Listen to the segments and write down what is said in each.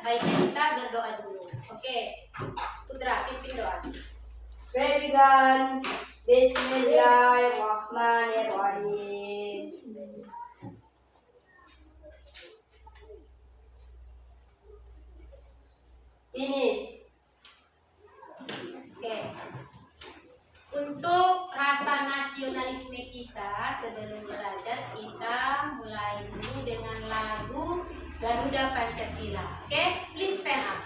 baiknya kita berdoa dulu. Oke, Putra, pimpin doa. Revigan, Bismillahirrahmanirrahim. Finish. Oke. Untuk rasa nasionalisme kita sebelum belajar, kita mulai dulu dengan lagu Garuda Pancasila. Oke, please stand up.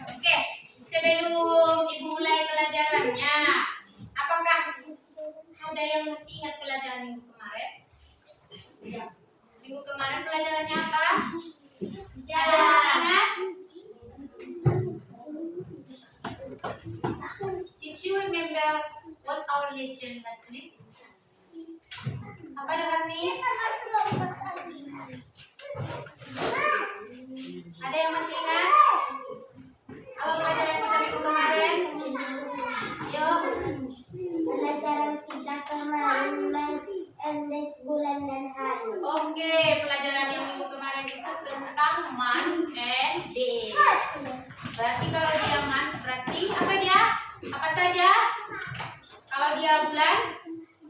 Oke, sebelum Ibu mulai pelajarannya, apakah ada yang masih ingat pelajaran minggu kemarin? Ya. Minggu kemarin pelajarannya apa? Ada yang masih ingat? Did you remember what our lesson last week? Apa dengar nih? Ada yang masih ingat? Apa pelajaran kita minggu kemarin? Yuk. Pelajaran kita kemarin mengendes bulan dan hari. Oke, pelajaran yang minggu kemarin itu tentang months and days. Berarti kalau dia months berarti apa dia? Apa saja? Kalau dia bulan?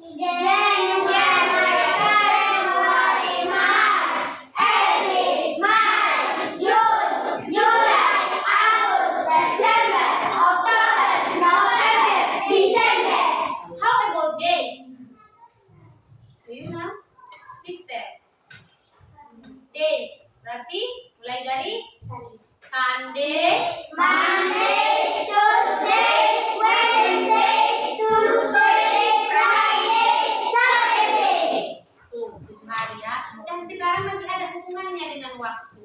Januari, Februari, Maret, April, Mei, June, July, Agustus, September, Oktober, November, Desember. How about days? Do you know? Please tell. Days berarti mulai dari Sunday, Monday, Tuesday, Wednesday, Thursday, Friday, Saturday. tuh 7 hari ya. Dan sekarang masih ada hubungannya dengan waktu.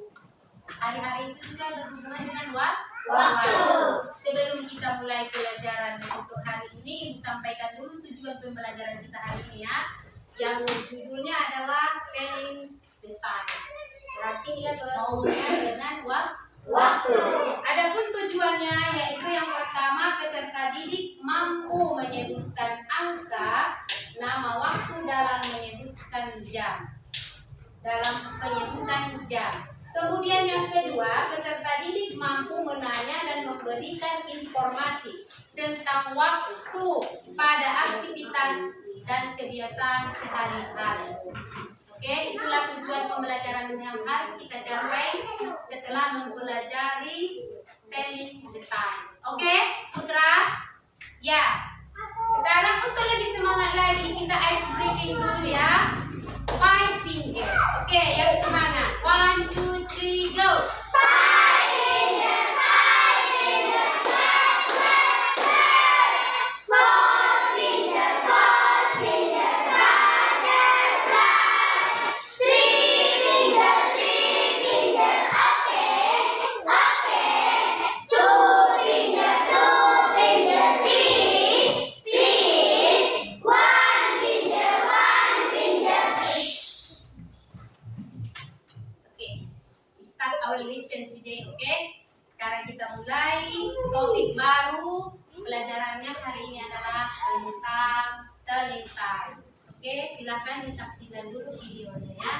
Hari-hari itu juga berhubungan dengan waktu. Sebelum kita mulai pelajaran untuk hari ini, Ibu sampaikan dulu tujuan pembelajaran kita hari ini ya. Yang judulnya adalah telling the time. Berarti dia berhubungan dengan waktu. Adapun tujuannya yaitu yang pertama, peserta didik mampu menyebutkan angka, nama waktu dalam menyebutkan jam. Kemudian yang kedua, peserta didik mampu menanya dan memberikan informasi tentang waktu pada aktivitas dan kebiasaan sehari-hari. Oke, itulah tujuan pembelajaran yang harus kita capai setelah mempelajari telling the time. Oke, Putra? Ya. Sekarang untuk lebih semangat lagi, kita ice breathing dulu ya. 5 finger. Oke, yang semangat. 1, 2, 3, go. 5 finger, 5 finger, clap, clap, clap. 4 finger, 4 finger, brother, brother. 3 finger, 3 finger, okay, okay. 2 finger, 2 finger, peace, peace. 1 finger, 1 finger. Oke, we start our lesson today, oke? Sekarang kita mulai topik baru. Pelajarannya hari ini adalah tentang telling time. Oke, silakan disaksikan dulu videonya ya.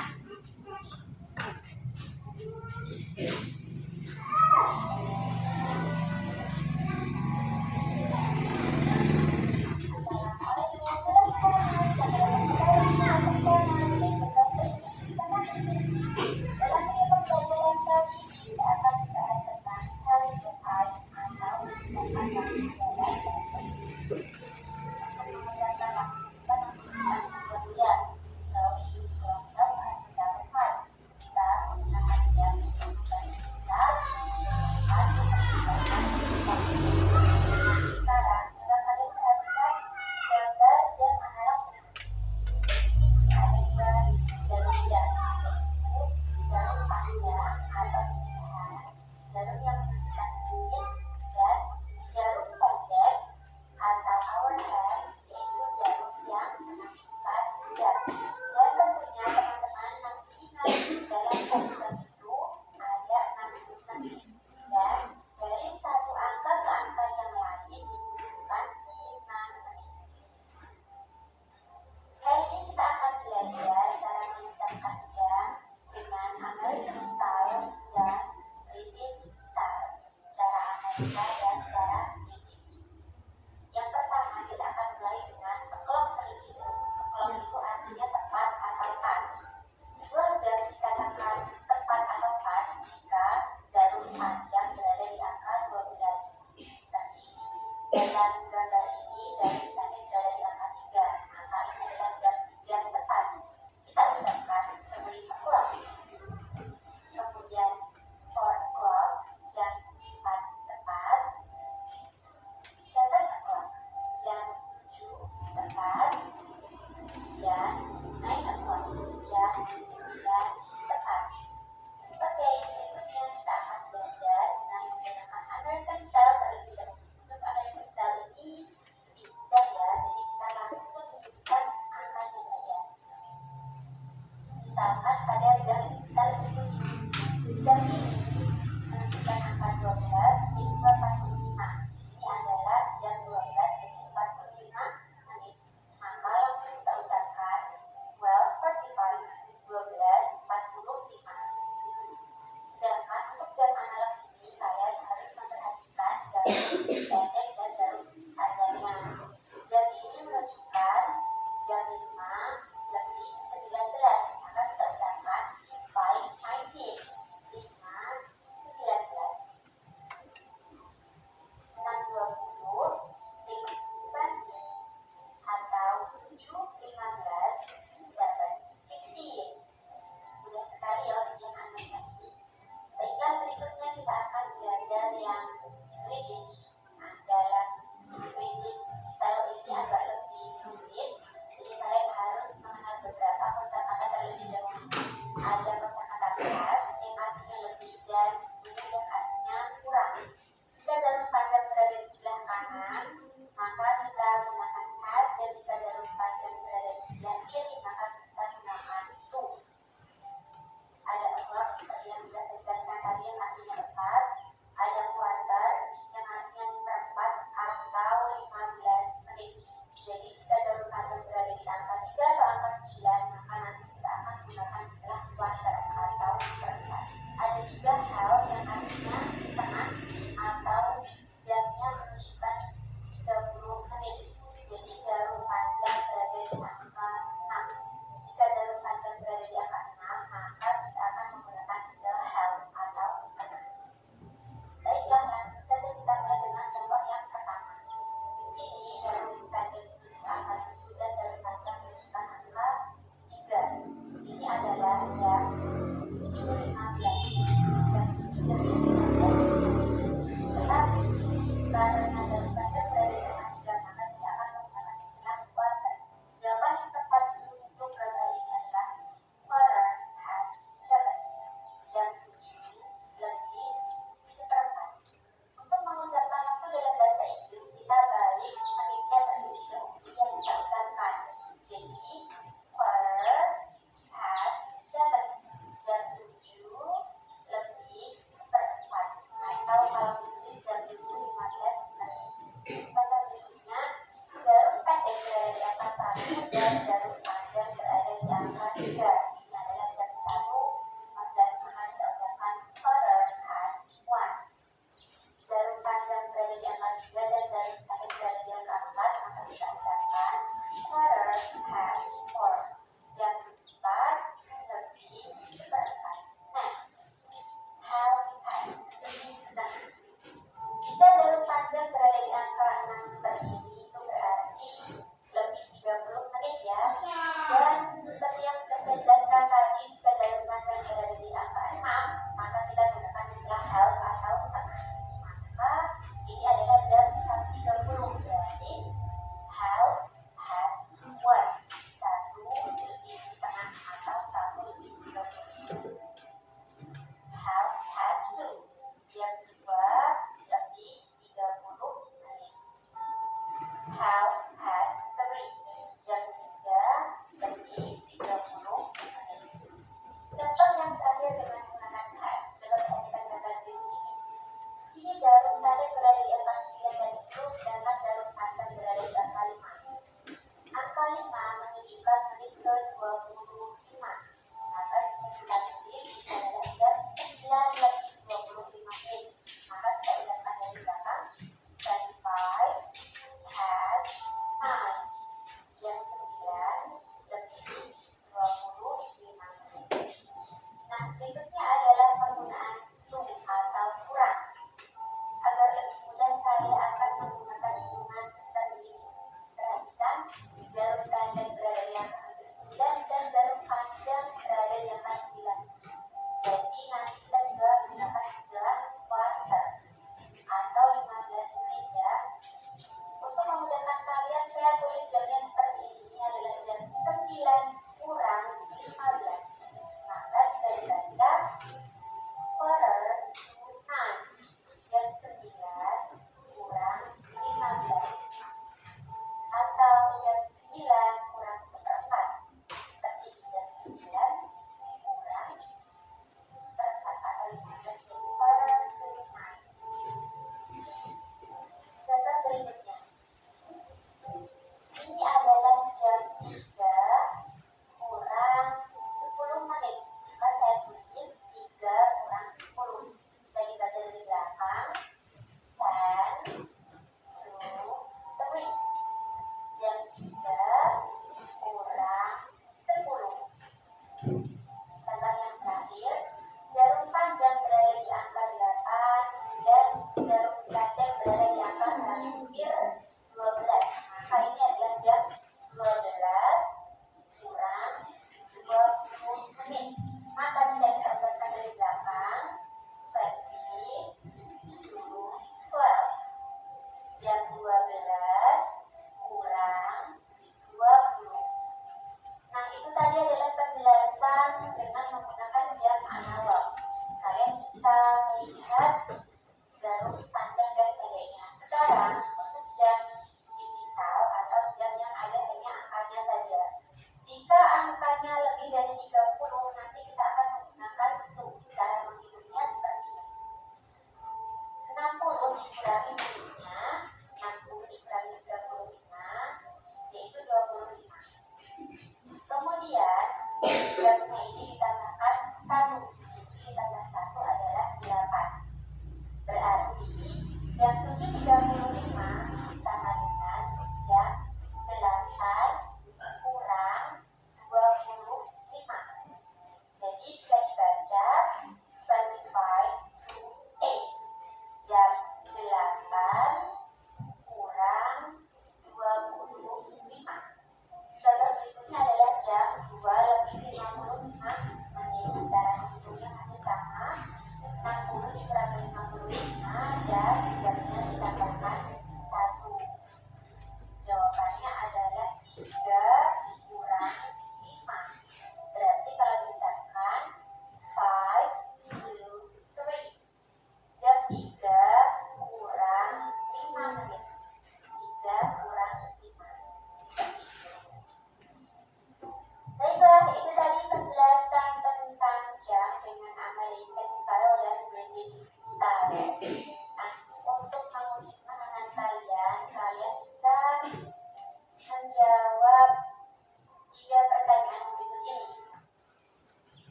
matematika dan cara British. Yang pertama kita akan mulai dengan o'clock terlebih dahulu. O'clock itu artinya tepat atau pas. Sebuah jam dikatakan tepat atau pas jika jarum panjang berada di angka 12 seperti ini. Dalam gambar ini jarum pendek berada di angka 3, maka ini adalah jam 3 yang tepat. Kita ucapkan seperti o'clock. Kemudian 4 o'clock jam 4 tepat. 7 o'clock jam 7 tepat. Dan 9 o'clock jam 9 tepat. Oke, berikutnya kita akan belajar dengan menggunakan American style terlebih dahulu. Untuk American style ini lebih mudah ya, jadi kita langsung menunjukkan angkanya saja. Misalkan pada jam digital berikut ini, jam ini menunjukkan angka 12 menjadi 45. Ini adalah jam 12 menjadi 45 menit. Maka langsung kita ucapkan 12:45, 12:45. Sedangkan untuk jam analog ini kalian harus memperhatikan jarum pendek dan jarum tajamnya. Jam ini menunjukkan jam 5 lebih 19, maka kita ucapkan 5:19, 5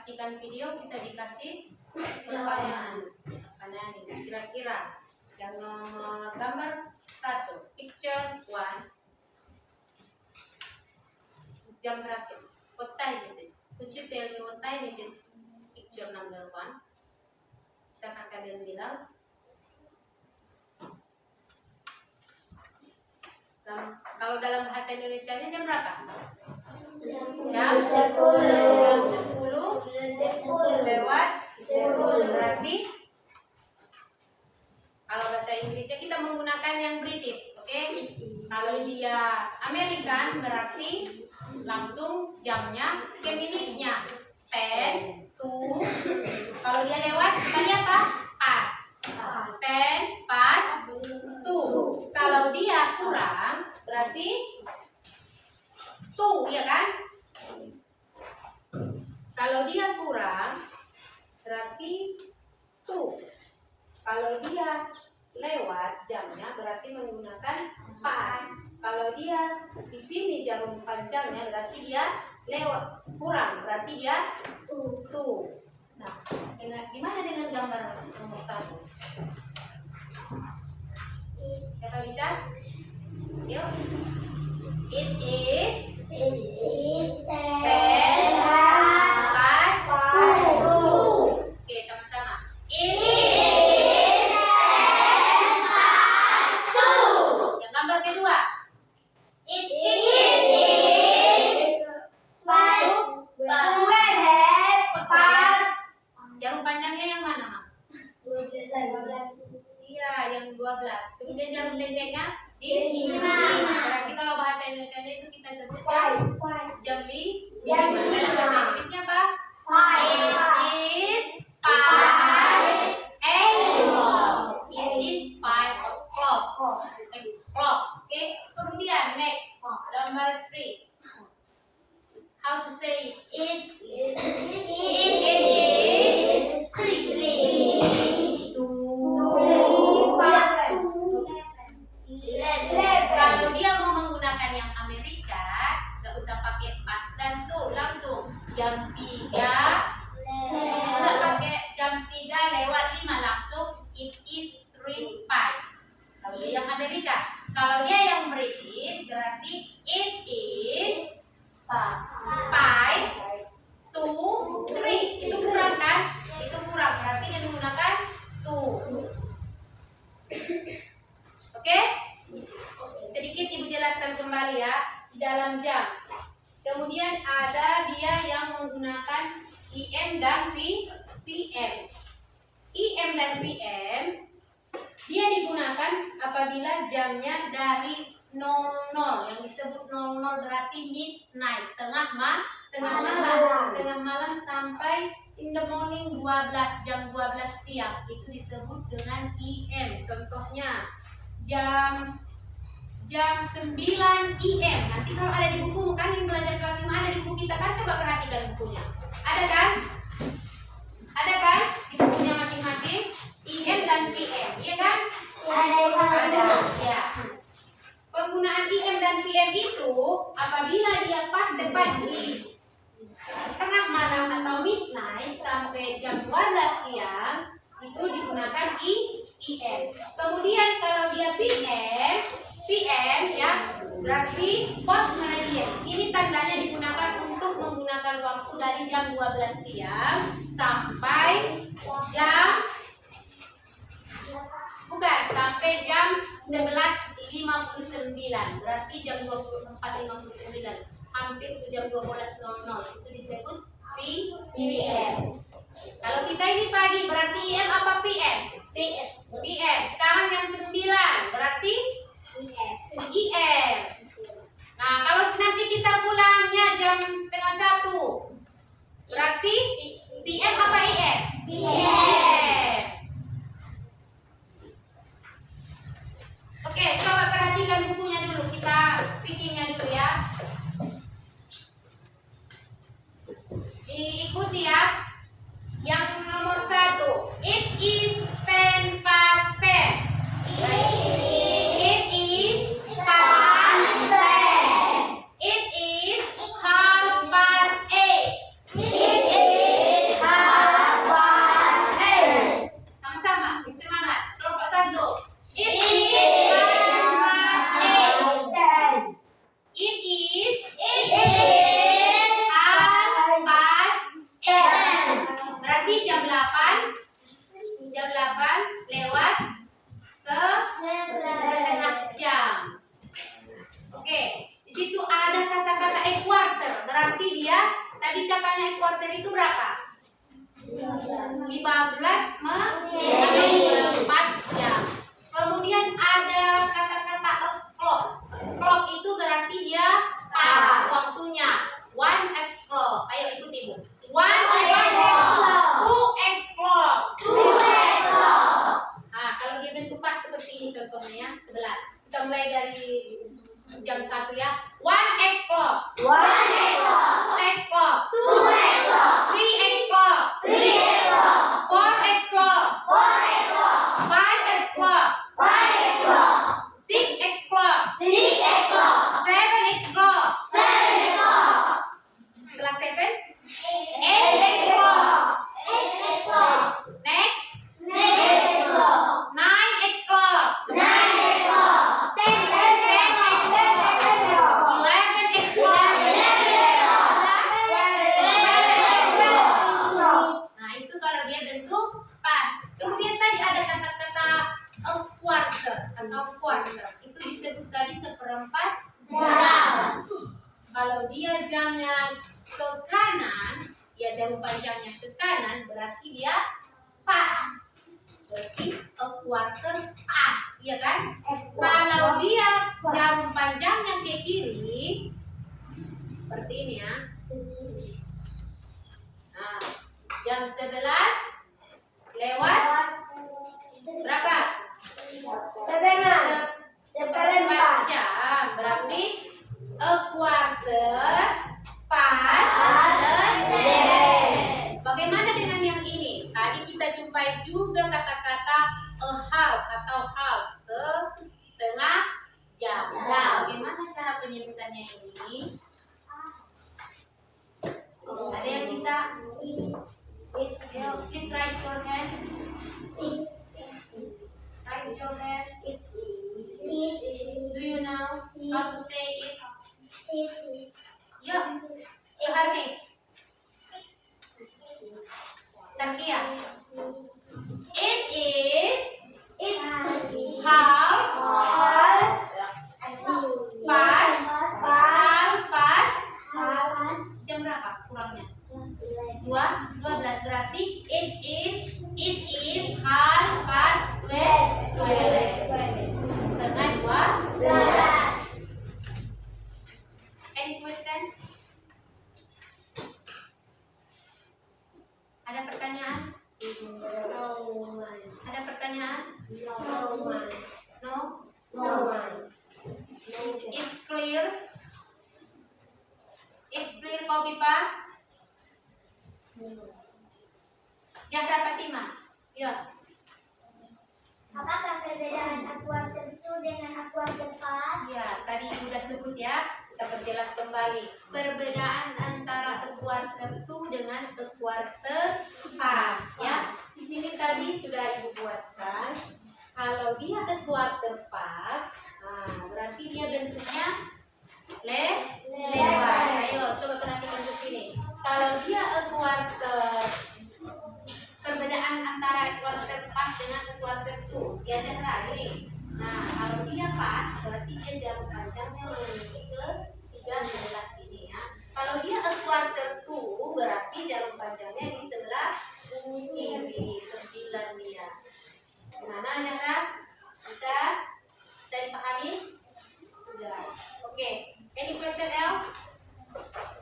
saksikan video, kita dikasih pertanyaan. Pertanyaan ini kira-kira yang nomor gambar 1, picture 1. Jam berapa? What time is it? Could you tell me what time is it? Picture number 1. Bisakah kalian bilang? Kalau dalam bahasa Indonesianya jam berapa? Jam 10 lewat 10. Berarti kalau bahasa Inggrisnya kita menggunakan yang British, oke? Kalau dia American berarti langsung jamnya ke menitnya. 10 to. Kalau dia lewat tadi apa? Pas. 10 pas 2. Kalau dia kurang berarti 2, ya kan? Kalau dia kurang berarti 2. Kalau dia lewat jamnya berarti menggunakan pas. Kalau dia di sini jam panjangnya berarti dia lewat kurang, berarti dia 2. Nah, gimana dengan gambar nomor 1? Siapa bisa? Yuk. It is 10 pas 2. Oke, sama-sama. It is 10 pas 2. Yang gambar kedua. It is 12 pas. Jarum panjangnya yang mana, Mak? 12. Iya, yang 12. Kemudian jarum pendeknya di 5. Berarti kalau bahasa Indonesia itu kita sebutkan jam 5. Dalam bahasa Inggrisnya apa? It is 5 o'clock. It is 5 o'clock. Oke. Kemudian next, number 3. How to say it? It is 3. 11. Kalau dia mau menggunakan yang Amerika, nggak usah pakai pas dan tuh, langsung jam 3. Nggak pakai jam 3 lewat 5, langsung it is 3:05. Kalau dia yang Amerika. Kalau dia yang British berarti it is 5 to 3. Itu kurang kan? Itu kurang, berarti dia menggunakan 2. Oke? Sedikit Ibu jelaskan kembali ya di dalam jam. Kemudian ada dia yang menggunakan IM dan PM. IM dan PM dia digunakan apabila jamnya dari 00, yang disebut 00 berarti midnight, tengah malam sampai in the morning 12, jam 12 siang, itu disebut dengan IM. Contohnya jam 9 IM. Nanti kalau ada di buku kan yang belajar kelas 5 ada di buku kita kan, coba perhatikan bukunya. Ada kan? Ada kan di bukunya masing-masing IM dan PM, iya kan? Ada. Ya. Penggunaan IM dan PM itu apabila dia pas tepat di tengah malam atau midnight sampai jam 12 siang itu digunakan IM. Kemudian kalau dia PM ya berarti post meridian. Ini tandanya digunakan untuk menggunakan waktu dari jam 12 siang sampai jam sampai jam 11.59. Berarti jam 24.59. Hampir ke jam 12.00. Itu disebut PM. Kalau kita ini pagi berarti IM apa PM? PM. Sekarang jam 9 berarti IM. Nah, kalau nanti kita pulangnya jam 12:30 berarti PM apa IM? PM. Oke, coba perhatikan bukunya dulu, kita speakingnya dulu ya. Diikuti ya. Yang nomor 1, it is 10 past 10. It is past 10. It is 8:30. It is berarti jam 8 lewat setengah jam. Oke, di situ ada kata-kata a quarter, berarti dia tadi katanya a quarter itu berapa? 15 menit 4 jam. Kemudian ada kata-kata o'clock. Clock itu berarti dia pas waktunya. 1 o'clock. Ayo ikuti Ibu. 1 o'clock. 2 o'clock. Nah, kalau dia bentuk pas seperti ini contohnya ya, 11. Kita mulai dari jam 1 ya. 1 o'clock. 2 o'clock. 3 o'clock. 4 o'clock. 5 o'clock. 6 o'clock. 7 o'clock. Setelah 7, 8 o'clock. Next, 9 o'clock. 10 o'clock. 11 o'clock. Nah, itu kalau dia bentuk pas. Kemudian tadi ada kata-kata a quarter atau quarter. Itu disebut tadi seperempat jam. Kalau dia jamnya ke kanan, ya jarum panjangnya ke kanan, berarti dia pas. Berarti a quarter pas, ya kan? Kalau dia jarum panjangnya ke kiri, seperti ini ya. Nah, jam 11 lewat berapa? Seperempat jam. Berarti a quarter pas bagaimana dengan yang ini? Tadi kita jumpai juga kata-kata a half atau half, setengah jam. Bagaimana cara penyebutannya ini? Ada yang bisa? Please raise your hand. Raise your hand. Do you know how to say it? Ya, Harni. Sakia. It is half past. Jam berapa kurangnya? 12 berarti it is half past 12. Setengah 12. Any question? Ada pertanyaan? Ada pertanyaan? No? It's clear? It's clear, Kopipa? Zahra Fatima? Ya. Apakah perbedaan aquarter itu dengan aquarter pas? Ya, tadi sudah sebut ya. Kita perjelas kembali. Perbedaan antara a quarter to dengan a quarter pas ya. Di sini tadi sudah Ibu buatkan. Kalau dia a quarter pas, nah berarti dia bentuknya lebar. Ayo coba perhatikan ke sini. Kalau dia a quarter, perbedaan antara a quarter pas dengan a quarter to, dia Zahra ini. Nah, kalau dia pas, berarti dia jarum panjangnya memiliki ke 13 ini ya. Kalau dia a quarter to, berarti jarum panjangnya di sebelah kiri, 9 dia. Gimana Zahra? Bisa dipahami? Sudah. Oke. Any question else?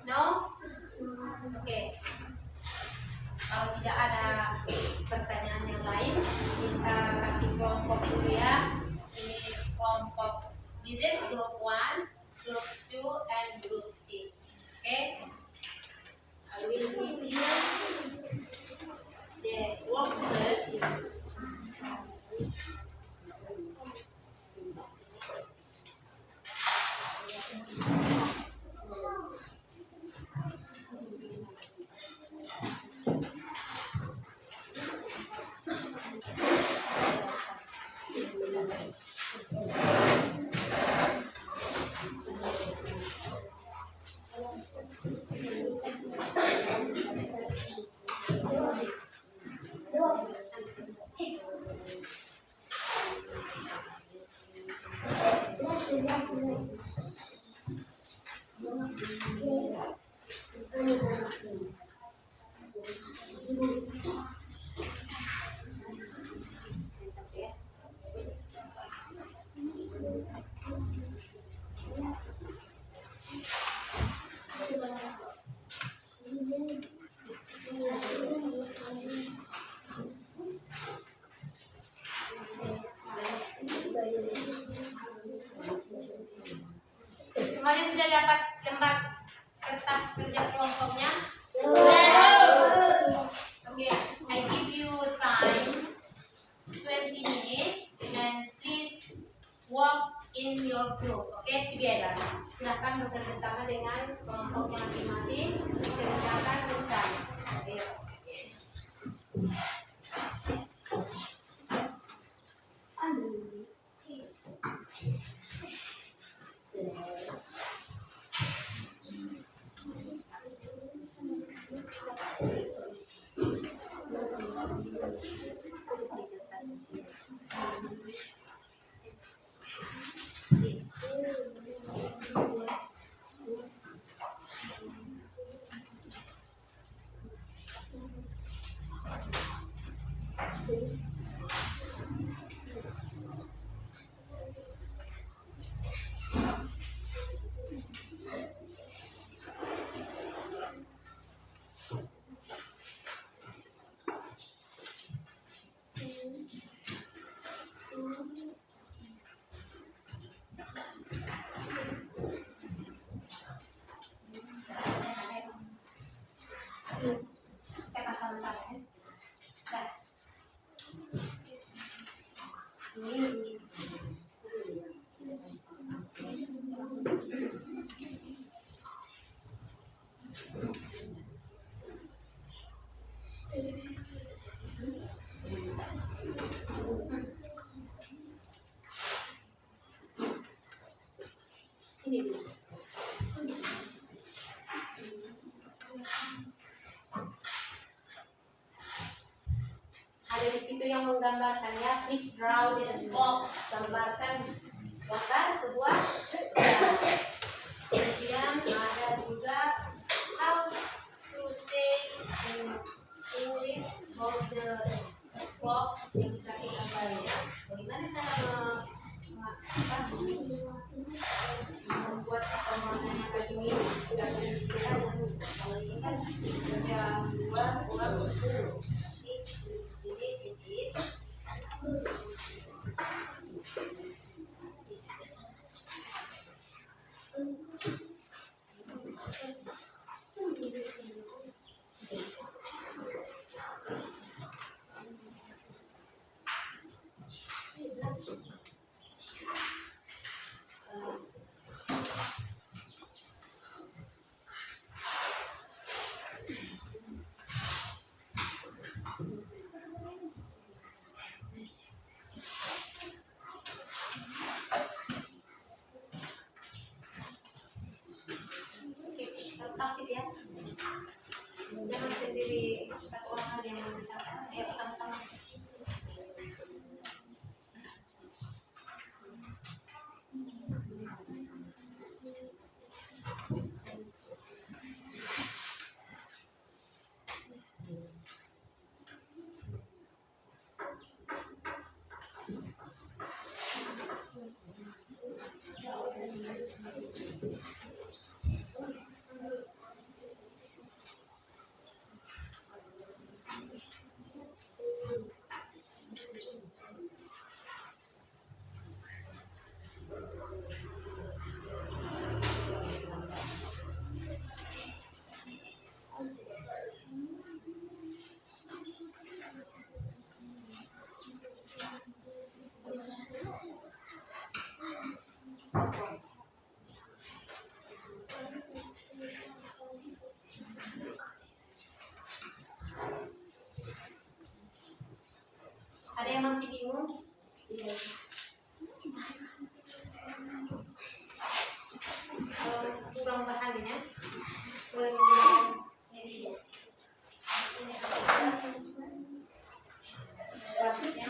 No? Oke. Kalau tidak ada pertanyaan yang lain, kita kasih kelompok dulu ya. Ini kelompok, this is group 1, group 2, and group 3. Okay? I will give you the worksheet. Semuanya sudah dapat lembar kertas kerja kelompoknya? Okay, I give you time 20 minutes and please walk in your group. Okay, together. Silahkan bekerja sama dengan kelompoknya masing-masing. Kerjakan bersama. Ayo. Kita sama-sama ya. Nah. Ini. Ini dulu. Ada di situ yang menggambarkannya. Please draw the box. Gambarkan gambar sebuah udara. Kemudian ada juga how to say in English about the box yang dikasih gambarnya. Bagaimana cara membuat atau menanyakan ini? Tidak boleh kalau ini kan yang dua aktif ya, jangan sendiri satu orang yang mengerjakan. Ayo sama-sama. Ada yang masih bingung? Kalau masih kurang bahannya, boleh menggunakan ini. Maksudnya,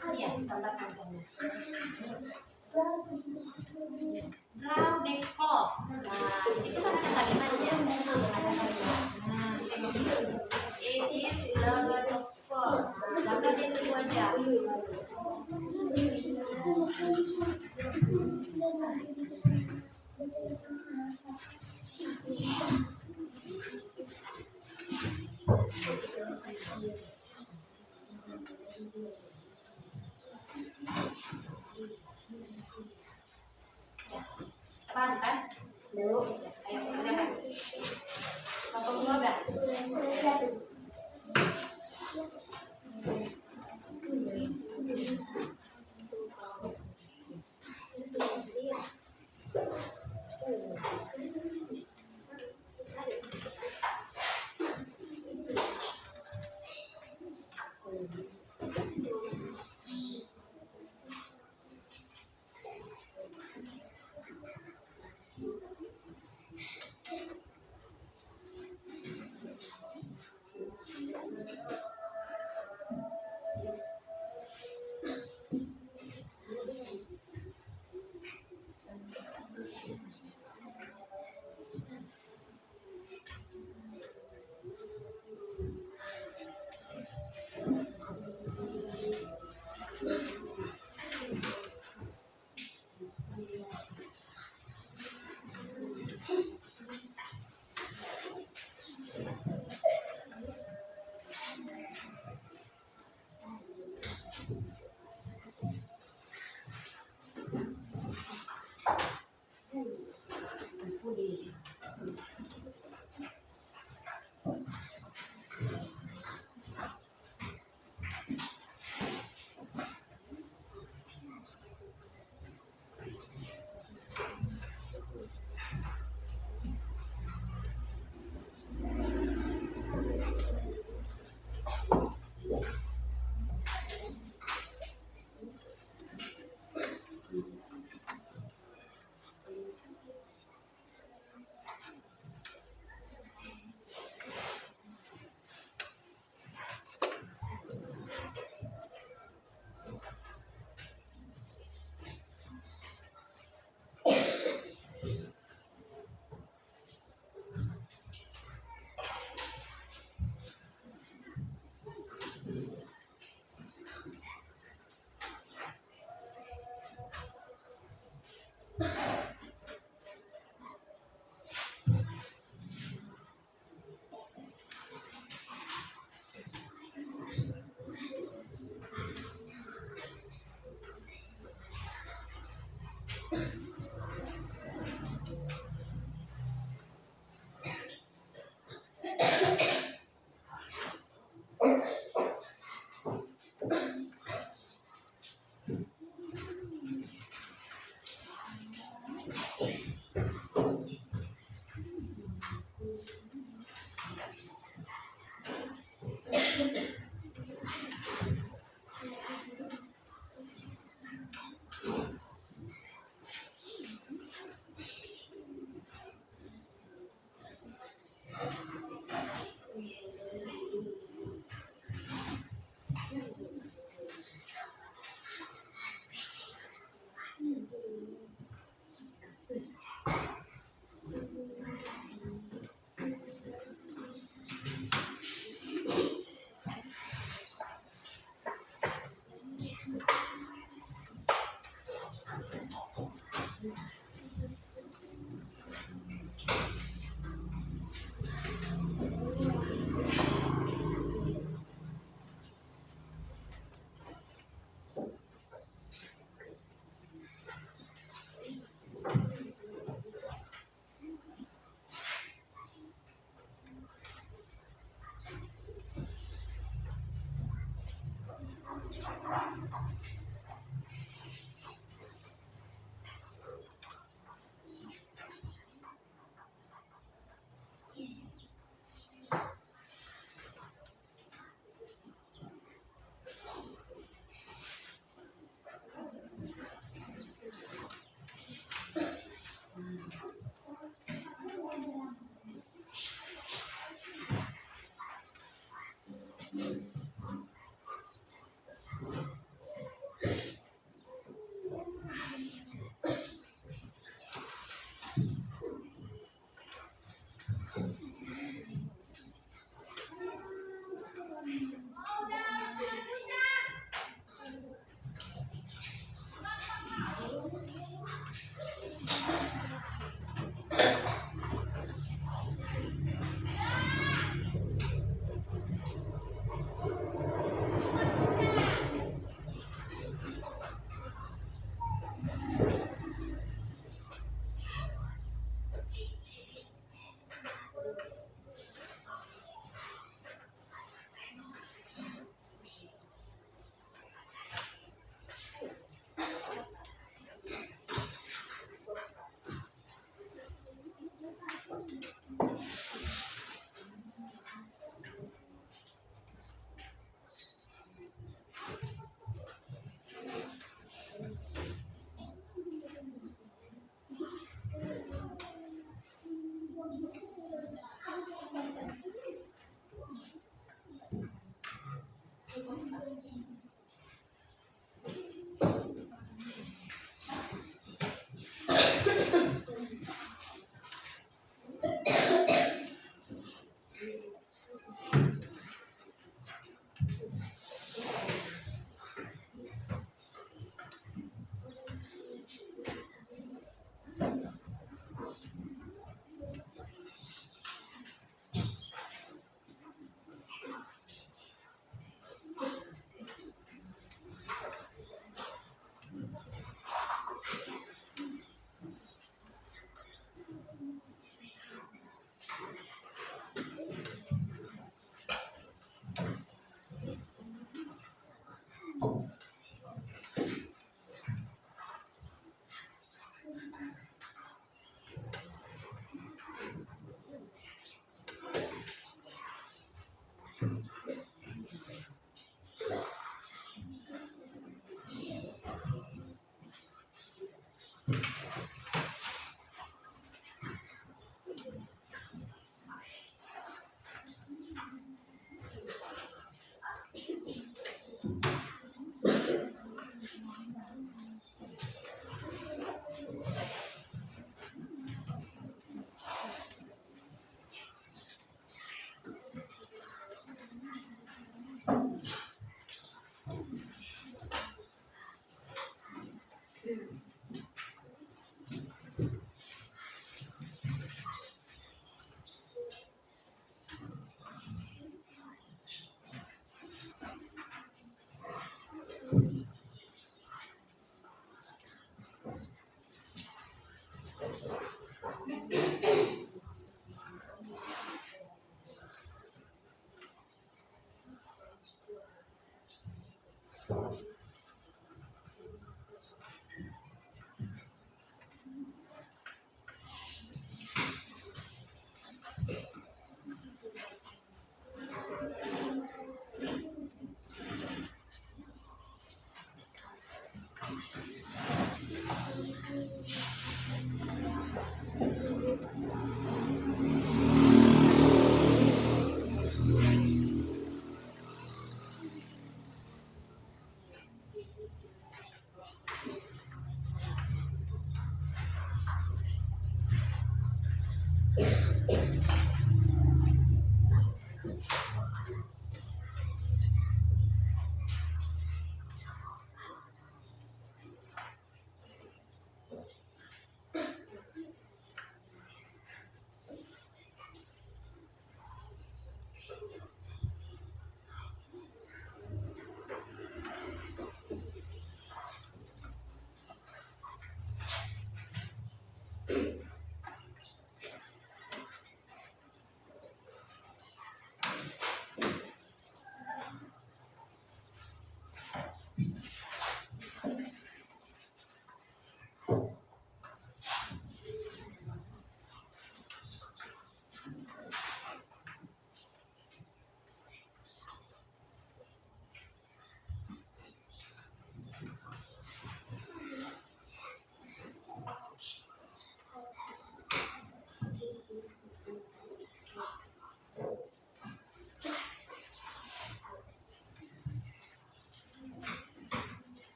Lihat gambar panjangnya. Draw the clock. Nah, di situ kan ada kalimatnya. Ada kalimat. Nah, tengok dulu. It is 11 o'clock. Nah, gambar dia 2 jam. Paham kan? Dulu. Ayo, udah kan? Apa 15?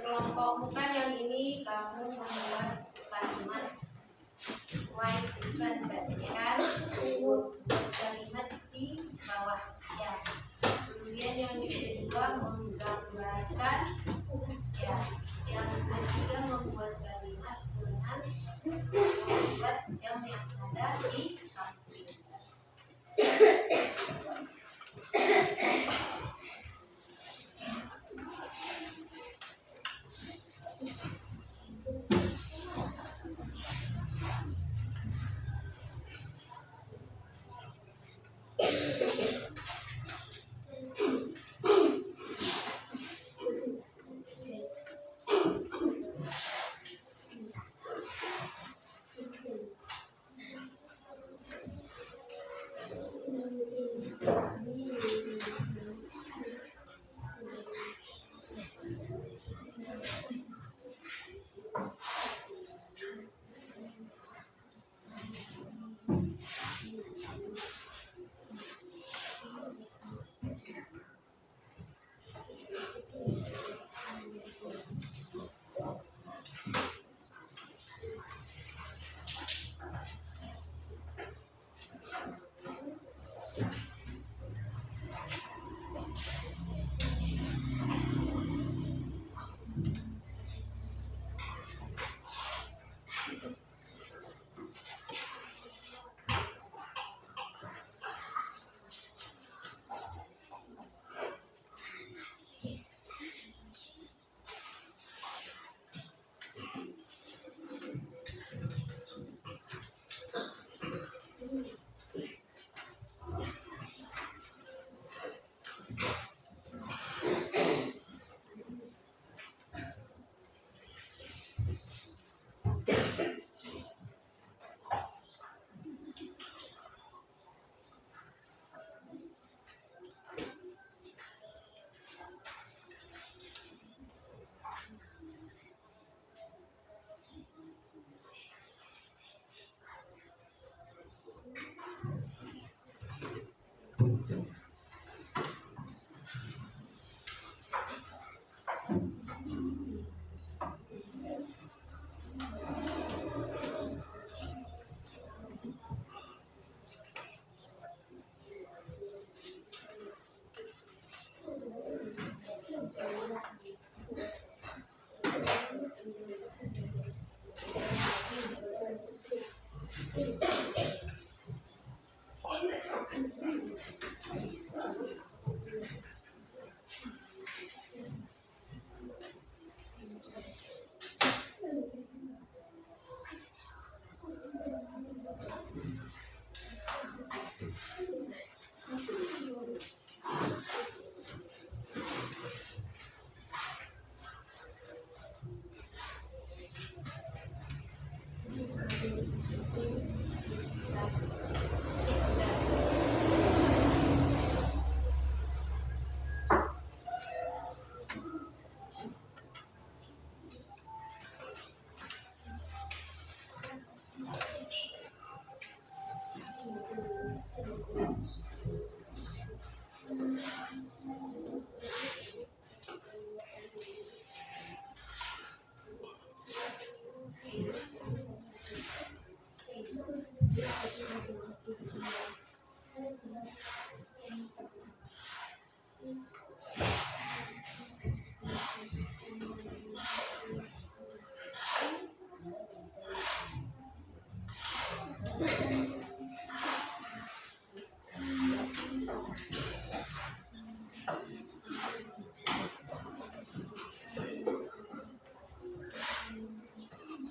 Kelompokmu kan yang ini kamu membuat kalimat write listen dan kan kalimat di bawahnya. Kemudian yang kedua menggambarkan, ya. Yang ketiga membuat kalimat dengan membuat jam yang ada di samping.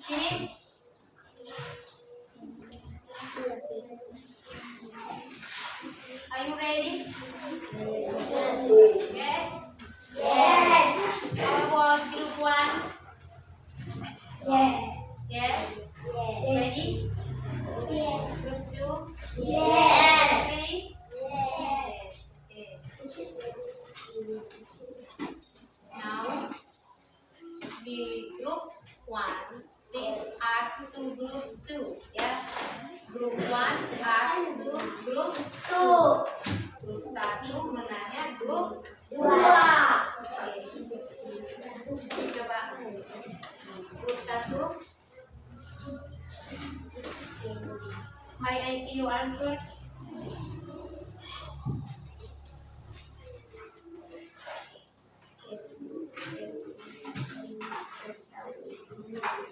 Finish? Are you ready? Yes? Yes. How about group 1? Yes. Yes? Yes. Ready? Yes. Group 2? Yes. 3? Yes. Okay. Now, the group 1, please ask to group 2. Yeah? Group 1 ask to group 2. Group 1 menanya group 2. Oke. Coba group 1. May I see your answer?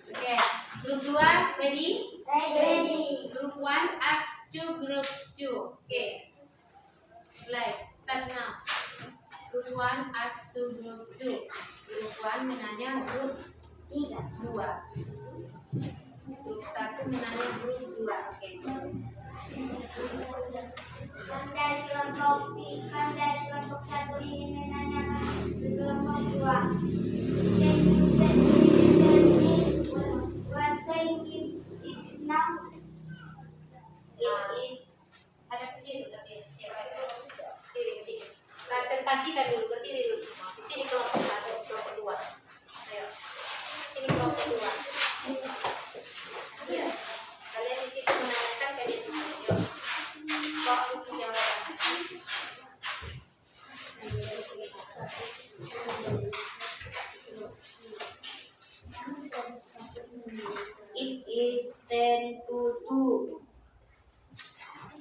Okay. Group 2 ready? Ready. Group 1 ask to group 2. Okay. Play. Start now. Group 1 ask to group 2. Group 1 menanya group 2. Group 1 menanya group 2. Oke. Kan dari kelompok 1 ini menanyakan ke kelompok 2. Can you tell me what thing is now? It is ada berdiri dulu tapi berdiri. Presentasikan dulu, berdiri dulu semua. Di sini kelompok 1, kelompok 2. Ayo. Sini kelompok 2. Iya. Kalian di situ menanyakan, kalian di sini jawab. Kok aku jawab? It is 10 to 2.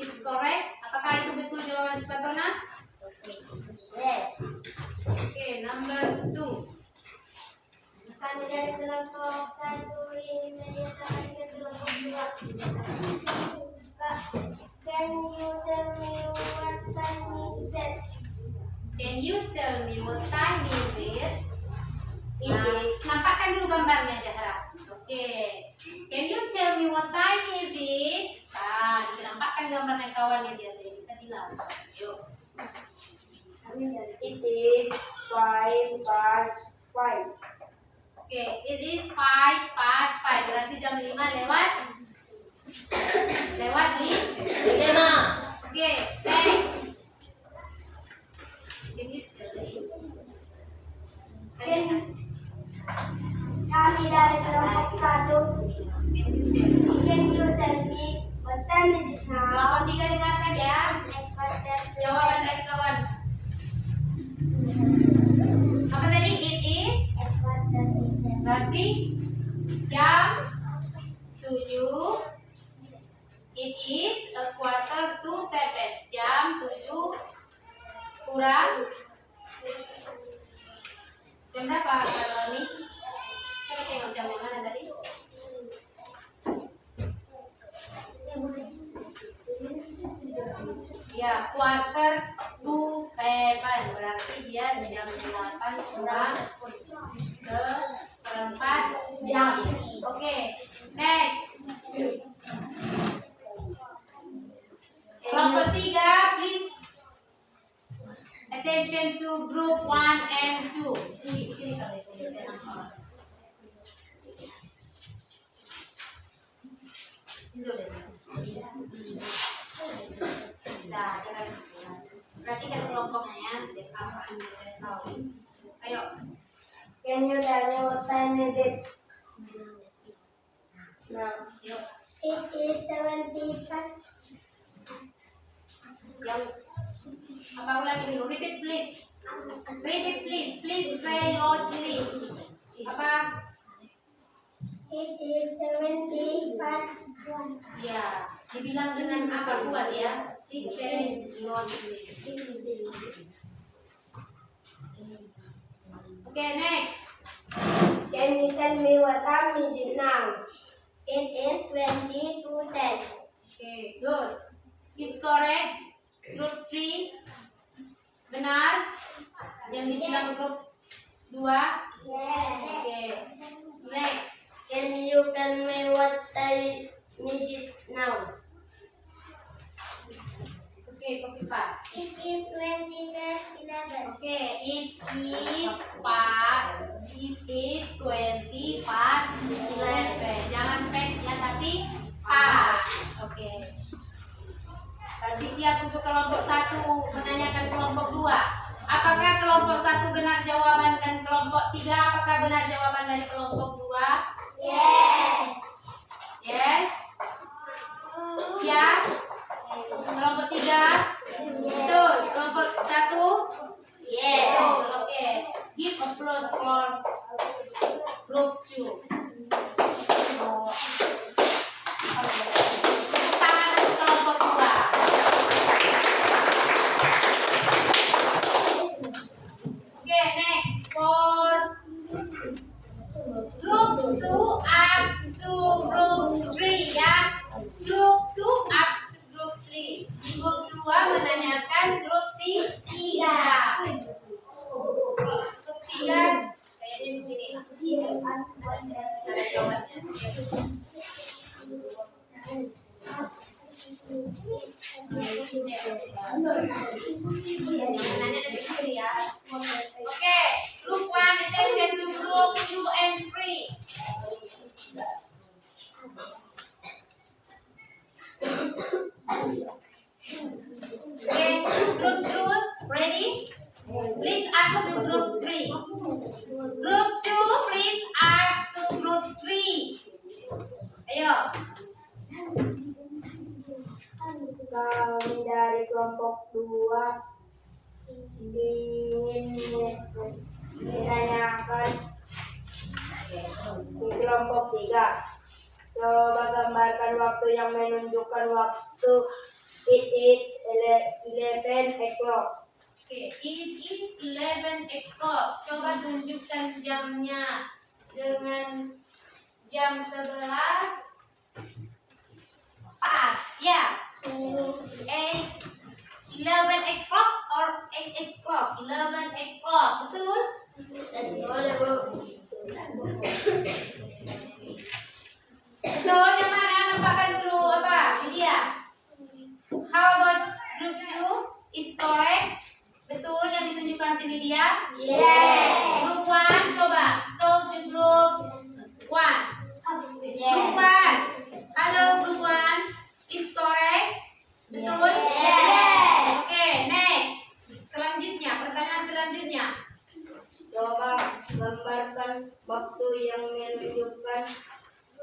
It's correct. Apakah itu betul jawaban Spatona? Yes. Oke, number 2. Kan dari kelompok 1 ini menanyakan ke kelompok 2. Can you tell me what time is it? Can you tell me what time is it? It Nah, is nampakkan dulu gambarnya, Zahra. Oke. Can you tell me what time is it? Nah, dinampakkan gambarnya kawannya dia bisa bilang. Yuk. It is 5 past 5. Oke, it is 5 past 5. Berarti jam 5 lewat 5. Oke, thanks. Can you tell me? Kami dari kelompok 1. Can you tell me? Can you tell me what time is it now? Kelompok 3 dengarkan ya. Next question. Jawab Berarti jam 7. It is a quarter to 7. Jam 7 kurang. Jam berapa Kak Roni? Coba tengok jam yang mana tadi? Ya, quarter to 7. Berarti dia jam 8 kurang seperempat jam. Oke, next. Kelompok 3, please attention to group 1 and 2. Sini kali. Nah, perhatikan kelompoknya ya, biar kamu tahu. Ayo. Can you tell me what time is it? Yuk. It is 75. Yang apa ulangi dulu? Repeat please. Repeat please. Please say loudly. Apa? It is 70 past 1. Ya, dibilang dengan apa kuat ya? Please say loudly. Okay, next. Can you tell me what time is it now? It is 20 to 10. Okay, good. It's correct. Group 3. Benar? Yang dibilang group 2. Yes. Okay. Next. Can you tell me what time is it now? Okay, copy pa. It is 20 past 11. Okay, it is 20 past 11. Jangan past ya, tapi past. Okay. Berarti siap untuk kelompok 1 menanyakan kelompok 2. Apakah kelompok 1 benar jawaban dan kelompok 3 apakah benar jawaban dari kelompok 2? Yes. Yes. Ya. Kelompok 3? Betul. Kelompok 1? Yes. Oke. Give applause for group 2. Tepuk tangan untuk kelompok 2. Oke, next for group 2 asks to group 3 ya. Group 2 asks to group 3. Group 2 menanyakan grup 3. Grup 3 saya di sini. Ada jawabannya. Nanya di sini ya. Oke, group 1 attention to group 2 and 3. Okay, group 2 ready? Please ask to group 3. Group 2 please ask to group 3. Ayo. Kami dari kelompok 2 ingin menanyakan di kelompok 3. Coba gambarkan waktu yang menunjukkan waktu. It is 11 o'clock. Oke, it is 11 o'clock. Coba tunjukkan jamnya dengan jam 11 pas ya. 11 o'clock or 8 o'clock? 11 o'clock, betul? Boleh, Bu. Betul, yang mana? Nampakkan dulu apa? Ini dia. How about group 2? It's correct. Betul yang ditunjukkan sini dia? Yes. Group 1 coba. So to group 1. Group 1. Halo group 1. It's correct. Betul? Yes. Oke, next. Selanjutnya, pertanyaan selanjutnya. Coba gambarkan waktu yang menunjukkan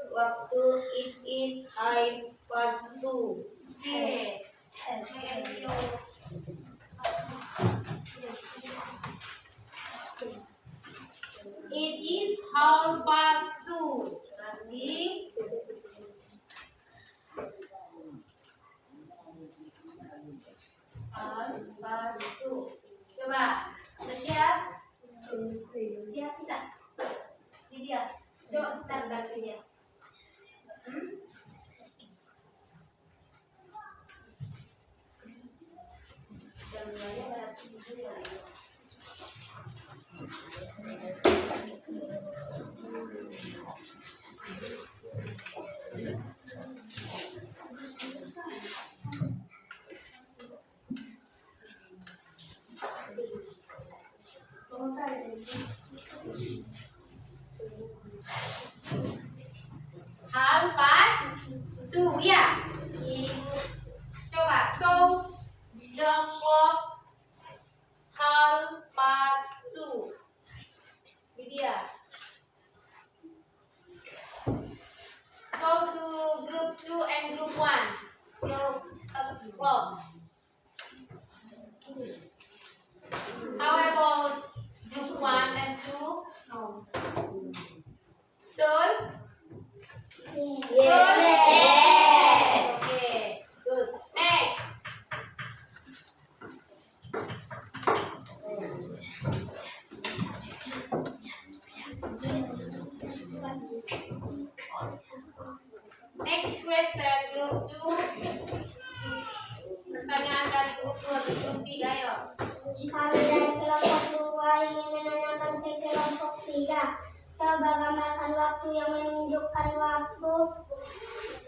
waktu. It is 2:30. Oke. It is 2:30. Coba. Siap? Siap bisa? Ini dia. Coba ntar ganti dia. Jamnya berarti half past 2 ya. Coba so the clock half past 2. Ini dia. So to group 2 and group 1. Your clock. How about group 1 and 2? No. Betul? Good? Yes. Okay. Good. Next. Next question, group 2. Pertanyaan dari group 2 ke group 3, ayo. Kami dari kelompok 2 ingin menanyakan ke kelompok 3. Coba gambarkan waktu yang menunjukkan waktu.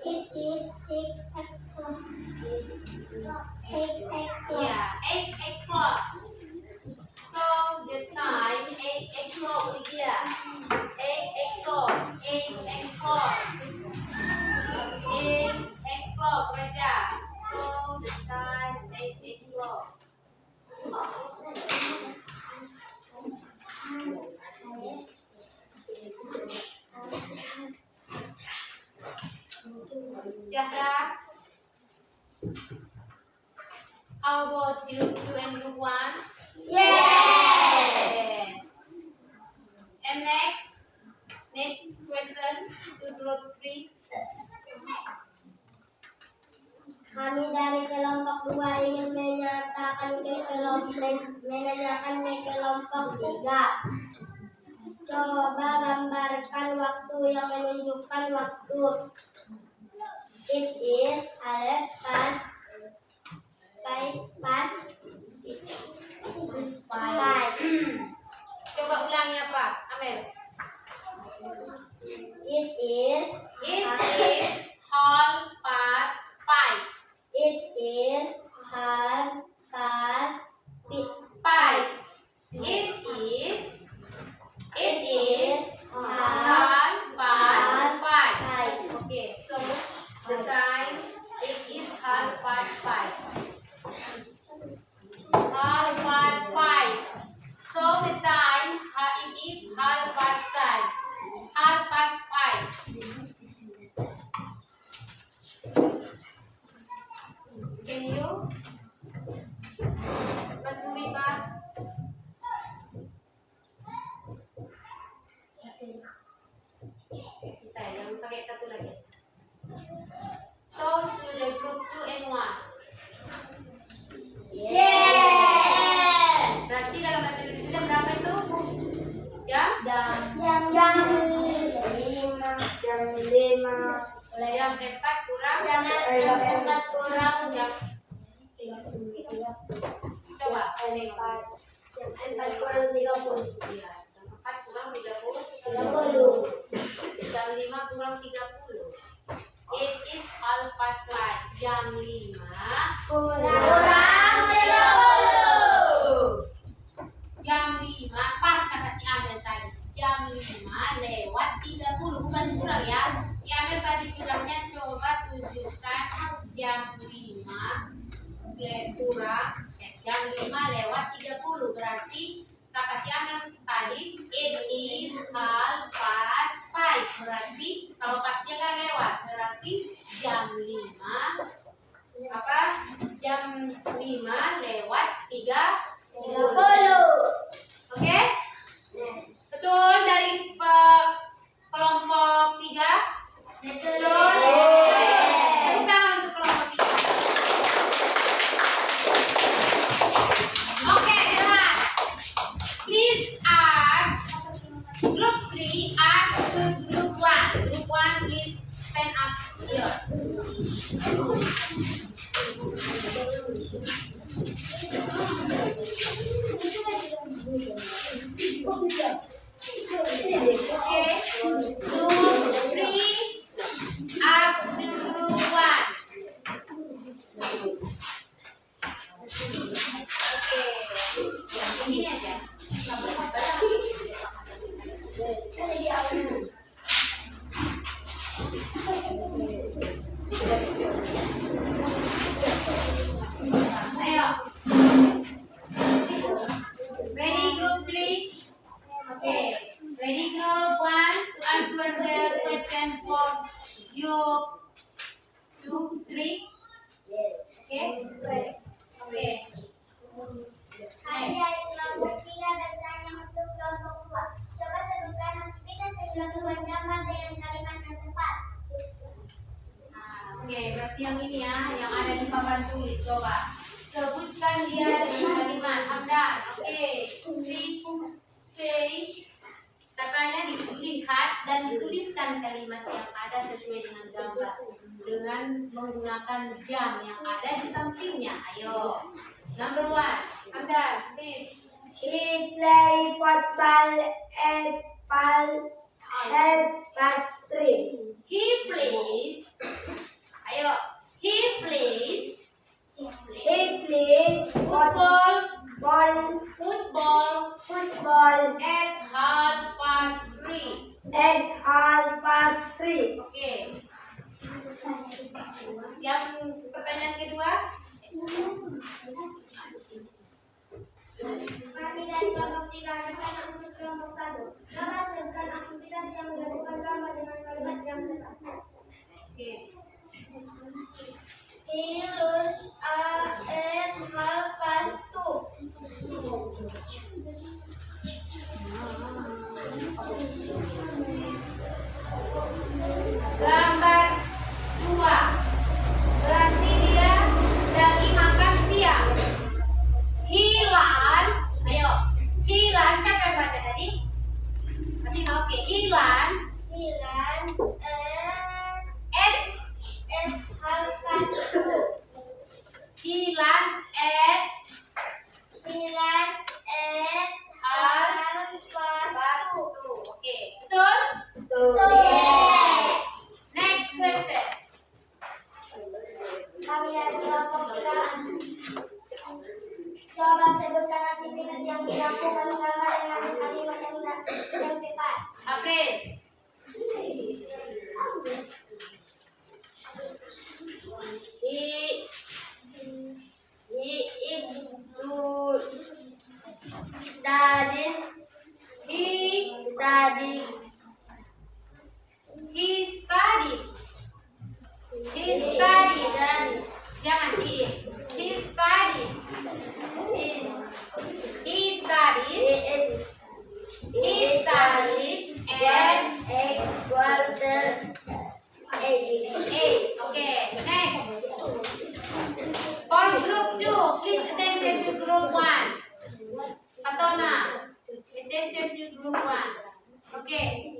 It is 8 o'clock. 8 o'clock. Yeah, 8 o'clock. So the time 8 o'clock dia. 8 o'clock. 8 o'clock. 8 o'clock baca. So the time 8 o'clock. Zahra, how about group 2 and group 1? Yes. And next question to group 3. Kami dari kelompok 2 ingin menanyakan ke kelompok 3. Coba gambarkan waktu yang menunjukkan waktu. It is half past 5. Coba ulangi apa? Amel. It is half past 5. It is half past 5. It is half past 5. Okay, so the time it is half past 5. Half past 5. So the time it is half past 5. Half past 5. Can you? Mas Uriba? Saya yang pakai satu lagi. So to the group 2 and 1. Yes. Berarti dalam bahasa Indonesia jam berapa itu? Jam? Jam 5. Jam 4 kurang? Jam 4 kurang Jam. Coba tengok. Jam 4 kurang 30. Iya, jam 4 kurang 30. 30. Jam 5 kurang 30. It is half past 5. Jam 5 Kurang 30. Jam 5 pas kata si Amel tadi. Jam 5 lewat 30, bukan kurang ya. Si Amel tadi bilangnya coba tunjukkan jam 5 kurang jam 5 lewat 30. Berarti kata si Amel tadi it is half past 5. Berarti kalau pasnya kan lewat, berarti jam 5 apa? Jam 5 lewat 30. Oke? Betul dari kelompok 3? Betul. Tepuk tangan untuk kelompok 3. Oke, jelas. Ini aja. Nggak boleh apa Ayo. Ready group 3? Okay. Ready group 1 to answer the question for group 2, 3? Okay? Okay. Adik-adik kelompok 3 bertanya untuk kelompok 2. Coba sebutkan aktivitas yang dilakukan gambar dengan kalimat yang tepat. Oke, berarti yang ini ya, yang ada di papan tulis. Coba sebutkan dia dengan kalimat. Hamdan. Oke, please say. Katanya dilihat dan dituliskan kalimat yang ada sesuai dengan gambar dengan menggunakan jam yang ada di sampingnya. Ayo. Number 1, Hamdan, please. He play football at past 3. He plays. Ayo. He plays He plays football at 3:30. at 3:30. Oke. Yang pertanyaan kedua. Kami dari kelompok 3 sekarang untuk kelompok 1. Coba sebutkan aktivitas yang dilakukan gambar dengan kalimat yang tepat. Oke. He lunch at 2:30. Gambar 2. Berarti dia lagi makan siang. He lunch. Ayo. He lunch siapa yang baca tadi? Tadi oke. He lunch He lunch at at 2:30. he lunch at He lunch at 2:30. Oke. Betul? Yes. Next question. Kami dari kelompok 3. Coba sebutkan aktivitas yang dilakukan gambar dengan kalimat yang tepat. April. He is to study He studies. He studies. Jangan he is. He studies. He studies at 8. Okay, next. For group 2, please attention to group 1. Patona, attention to group 1. Okay.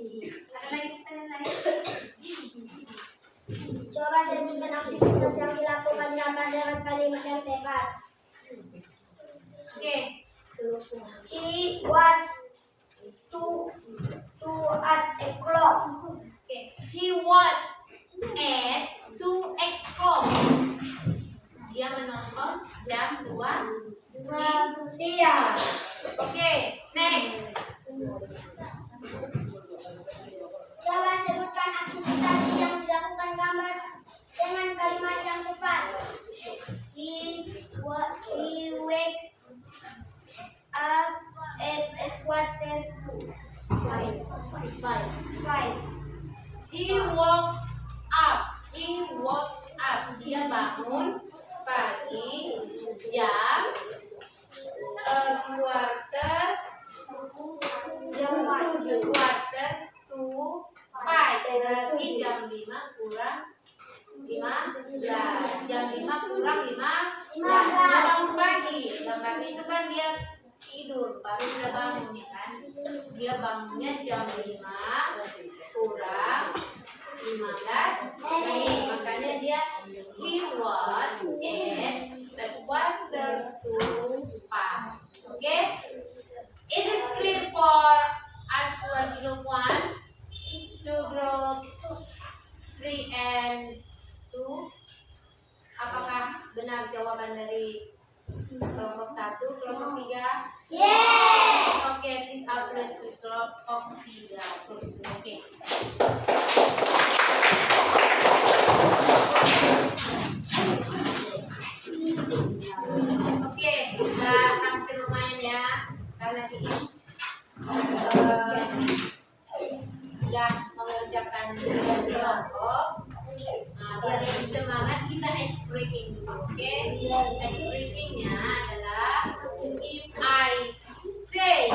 Ada lagi pertanyaan lain? Coba sebutkan aktivitas yang dilakukan gambar dengan kalimat yang tepat. Okay. He wants to at o'clock. Okay. He watched at 2:00. Dia menonton jam 2 siang. Okay, next. Coba sebutkan aktivitas yang dilakukan gambar dengan kalimat yang tepat. He wakes up at 5:45. He walks up. Dia bangun pagi jam quarter to 5. Berarti jam 5 kurang 15. Jam 5 kurang 15. Dia bangun pagi. Jam pagi itu kan dia tidur, baru dia bangun ya kan. Dia bangunnya jam 5 kurang 15 menit. Makanya dia he was at 4:45. Okay? It is clear for answer group 1 to group 3 and 2. Apakah benar jawaban dari kelompok 1, kelompok 3? Yes. Oke, please address to kelompok 3. Oke. Oke, sudah hampir lumayan ya. Karena ini sudah mengerjakan tugas kelompok. Nah, biar lebih semangat kita ice breaking dulu, oke? Ice breakingnya adalah if I say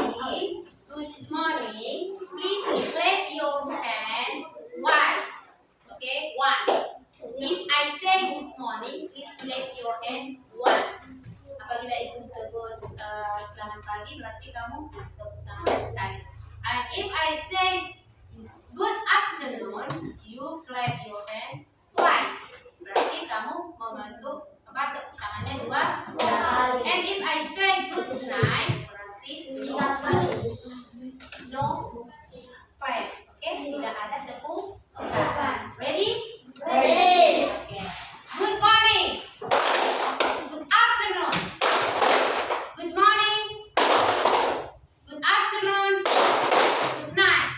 good morning, please clap your hand once, oke? Once. If I say good morning, please clap your hand once. Apabila ibu sebut selamat pagi, berarti kamu tepuk tangan sekali. And if I say good afternoon, you clap your hand twice. Berarti kamu membantu tepuk tangannya 2 kali. And if I say good night, berarti no clap. Oke, tidak ada tepuk tangan. Ready? Ready. Okay. Good morning. Good afternoon. Good morning. Good afternoon. Good night.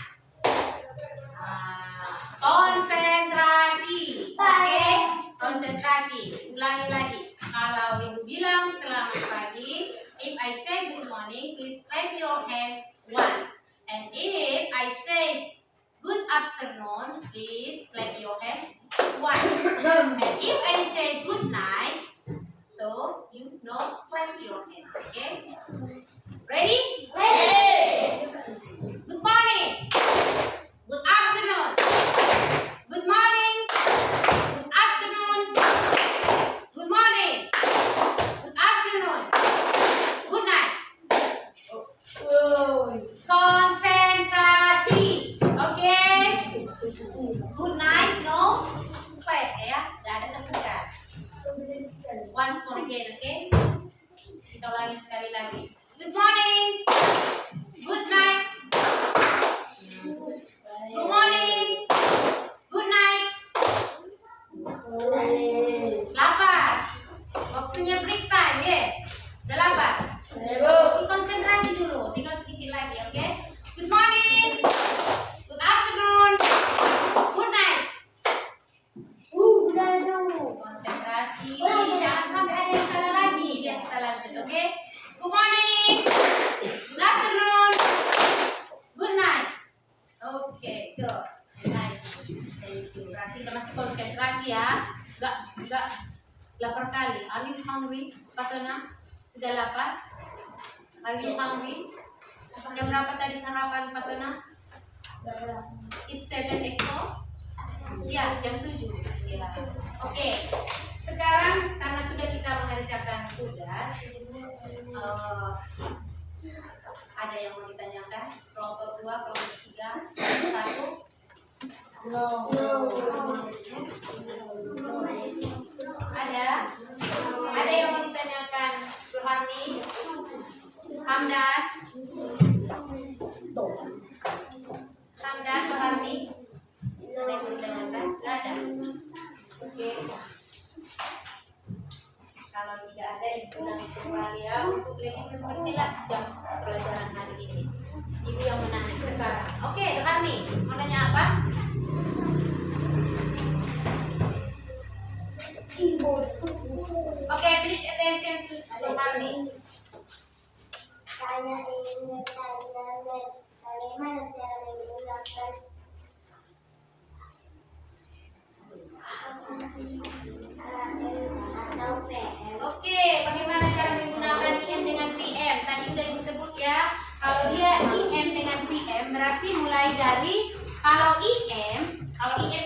Konsentrasi. Oke, konsentrasi. Ulangi lagi. Kalau ibu bilang selamat pagi, if I say good morning, please clap your hand once. And if I say good afternoon, please clap your hand once. And if I say good night, so you know clap your hand. Okay? Ready? Ready. Good morning. Good afternoon. Good morning. Good afternoon. Good morning. Good afternoon. Good night. Konsentrasi. Oke. Good night, no clap ya. Gak ada tepukan. Once more again, oke? Kita ulangi sekali lagi. Good morning. Good night. Good morning. Good night. Lapar. Waktunya break time ya. Udah lapar? Konsentrasi dulu. Tinggal sedikit lagi, oke? Good morning. Good afternoon. Good night. Udah dong. Konsentrasi. Jangan sampai ada yang salah lagi. Biar kita lanjut, oke? Good morning. Good afternoon. Good night. Oke, good. Night. Berarti kita masih konsentrasi ya. Enggak lapar kali. Are you hungry, Patona? Sudah lapar? Are you hungry? Jam berapa tadi sarapan, Patona? It's 7 o'clock. Ya, jam 7. Ya. Oke. Sekarang karena sudah kita mengerjakan tugas, ada yang mau ditanyakan? Kelompok 2, kelompok 3, 1. No. Ada? Ada yang mau ditanyakan? Rohani? Hamdan? Hamdan, Rohani? Ada yang mau ditanyakan? Nggak ada? Oke. Kalau tidak ada, ibu ulangi kembali ya untuk lebih memperjelas jam pelajaran hari ini. Ibu yang menanya sekarang. Oke, Rohani, mau tanya apa? Oke, please attention to Rohani. Saya ingin bertanya bagaimana cara menggunakan atau PM. Oke, bagaimana cara menggunakan IM dengan PM? Tadi udah ibu sebut ya. Kalau dia IM dengan PM berarti mulai dari kalau IM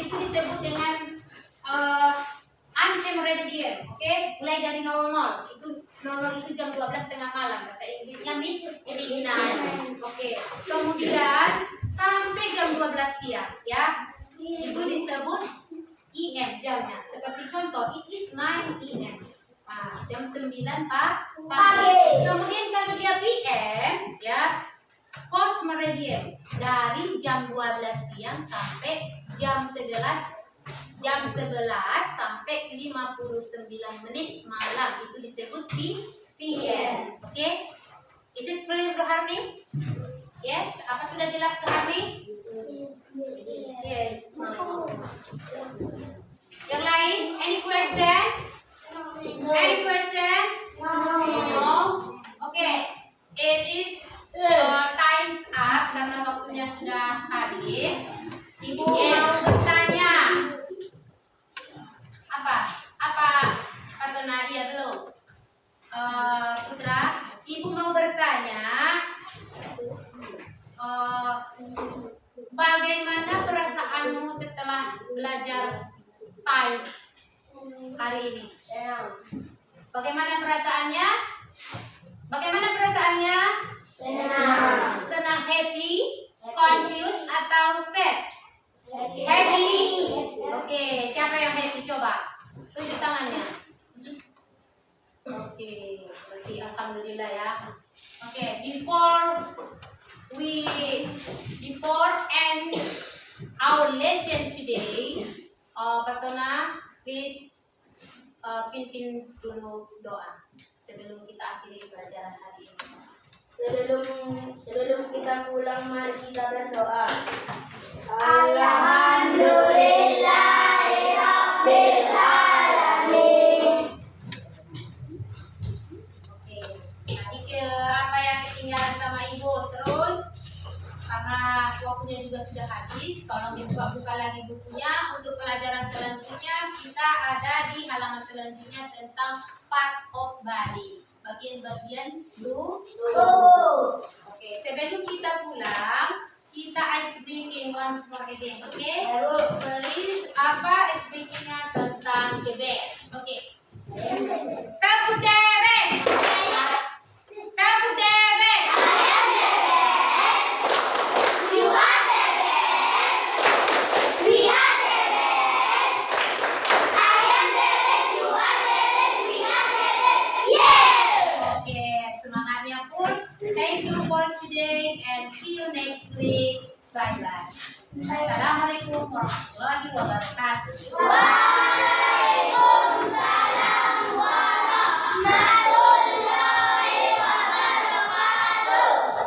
itu disebut dengan antemeridian, oke? Mulai dari 00. Itu 00 itu jam 12 tengah malam. Bahasa Inggrisnya midnight. Oke. Kemudian sampai jam 12 siang ya. Itu disebut IM jamnya. Seperti contoh, it is 9 AM. Nah, jam 9 pagi. Kemudian kalau dia PM ya, post meridian dari jam 12 siang sampai jam 11 sampai 59 menit malam, itu disebut PM. Oke? Is Arni? Yes, apa sudah jelas ke Arni? Yes. Yang lain? Any question? Any question? No. Oke. It is times up karena waktunya sudah habis. Ibu mau bertanya. Apa Tona? Iya belum. Putra, ibu mau bertanya. Bagaimana perasaanmu setelah belajar times hari ini? Bagaimana perasaannya? Senang, happy, confused, atau sad? Happy. Oke, siapa yang happy? Coba tunjuk tangannya. Oke, berarti alhamdulillah ya. Oke, before end our lesson today, Patona, please pimpin dulu doa sebelum kita akhiri pelajaran hari ini. Sebelum kita pulang, mari kita berdoa. Alhamdulillahirabbil alamin. Oke, nanti ke apa yang ketinggalan sama ibu terus karena waktunya juga sudah habis. Tolong dibuka lagi bukunya untuk pelajaran selanjutnya. Kita ada di halaman selanjutnya tentang part of body, bagian-bagian tubuh. Oke, sebelum kita pulang, kita ice breaking once more again. Oke, please apa ice breakingnya tentang the best. Oke, tepuk the best. Tepuk the best. You are the best. We are the best. I am the best. You are the best. We are the best. Yeah. Oke, semangatnya pun. Thank you for today and see you next week. Bye bye. Assalamualaikum warahmatullahi wabarakatuh.